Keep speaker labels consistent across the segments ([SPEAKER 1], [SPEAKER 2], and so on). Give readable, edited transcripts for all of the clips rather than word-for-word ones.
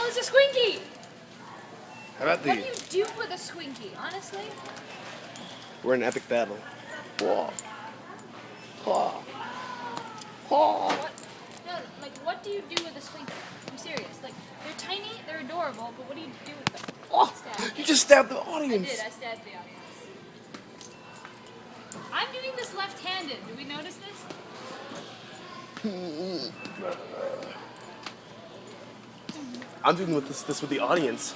[SPEAKER 1] is a Swinky?
[SPEAKER 2] How about
[SPEAKER 1] What do
[SPEAKER 2] these?
[SPEAKER 1] you do with a Swinky, honestly?
[SPEAKER 2] We're in epic battle. Whoa. Whoa. Whoa.
[SPEAKER 1] What? No, like, what do you do with a Swinky? I'm serious. Like, they're tiny, they're adorable, but what do you do with them?
[SPEAKER 2] Oh,
[SPEAKER 1] Stab.
[SPEAKER 2] you just stabbed the
[SPEAKER 1] I
[SPEAKER 2] audience.
[SPEAKER 1] did, I stabbed the audience. I'm doing this left-handed. Did we notice this?
[SPEAKER 2] I'm doing this with the audience.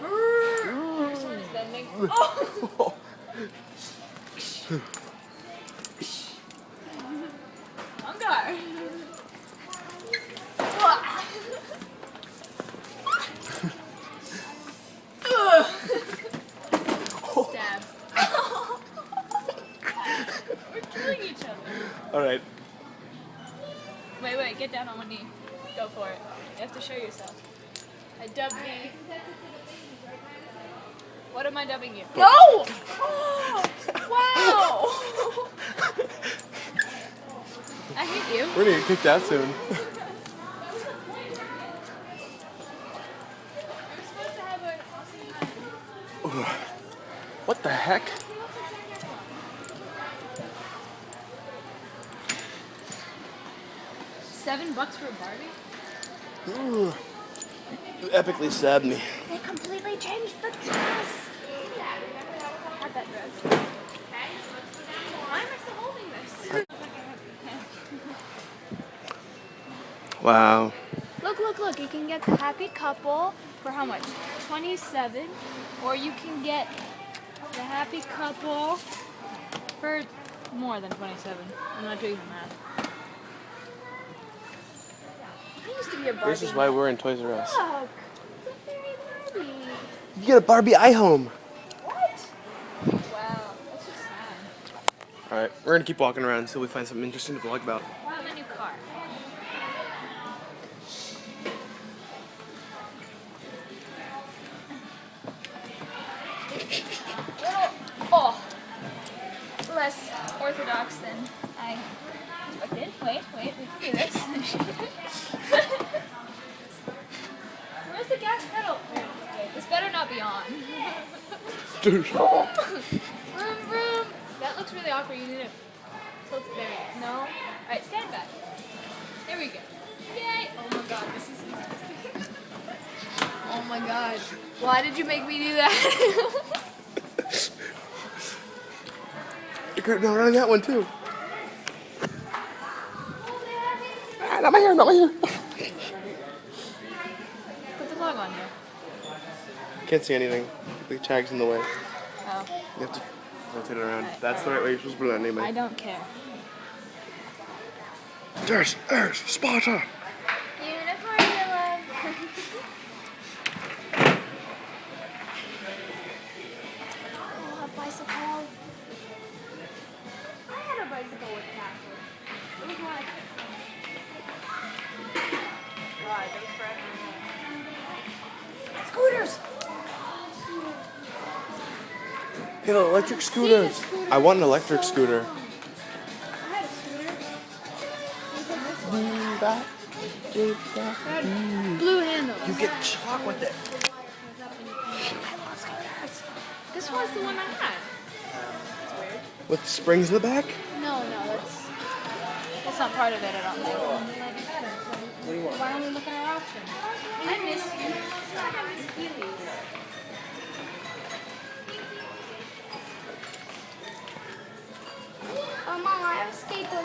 [SPEAKER 1] Your sword is bending. Oh! Ungar! Stab. We're killing each other.
[SPEAKER 2] All right.
[SPEAKER 1] Wait, get down on one knee. Go for it. You have to show yourself. I dubbed me. What am I dubbing you? No! Oh, wow! I hate you.
[SPEAKER 2] We're gonna get kicked out soon.
[SPEAKER 1] We're supposed to have an awesome time.
[SPEAKER 2] What the heck?
[SPEAKER 1] $7 for a Barbie?
[SPEAKER 2] Ooh. You epically stabbed me.
[SPEAKER 1] They completely changed the dress. I had that dress. Why am I still holding this?
[SPEAKER 2] Wow.
[SPEAKER 1] Look. You can get the happy couple for how much? 27. Or you can get the happy couple for more than 27. I'm not doing the math. I used to be a Barbie.
[SPEAKER 2] This is why we're in Toys R Us.
[SPEAKER 1] Look, it's a fairy Barbie.
[SPEAKER 2] You get a Barbie iHome.
[SPEAKER 1] What? Wow, that's just sad.
[SPEAKER 2] All right, we're gonna keep walking around until we find something interesting to vlog about.
[SPEAKER 1] Wow, my new car. Oh, less orthodox than I expected. Wait, we can do this. Where's the gas pedal? Okay, this better not be on. Vroom, vroom. That looks really awkward. You need to tilt it there. No? Alright, stand back. There we go. Yay! Oh my god, this is interesting. Oh my god. Why did you make me do that?
[SPEAKER 2] You could have running that one too. Ah, not my hair.
[SPEAKER 1] Put the log on here.
[SPEAKER 2] Can't see anything. The tag's in the way.
[SPEAKER 1] Oh,
[SPEAKER 2] You have to rotate it around. That's the right way you're supposed to put it on
[SPEAKER 1] I
[SPEAKER 2] anyway.
[SPEAKER 1] don't care.
[SPEAKER 2] There's Sparta.
[SPEAKER 1] Unicorn love. Oh, a bicycle. I had a bicycle with Casper. It was one. God, that was forever. Scooters!
[SPEAKER 2] Hey, the electric scooters. I want an electric scooter.
[SPEAKER 1] I had a scooter. Blue handles.
[SPEAKER 2] You get chalk with it.
[SPEAKER 1] This was the one I had.
[SPEAKER 2] With springs in the back?
[SPEAKER 1] No, that's not part of it, I don't think. Why don't we look at our options? I miss you. I miss Keely's.
[SPEAKER 3] Oh, Mom, I have a skateboard.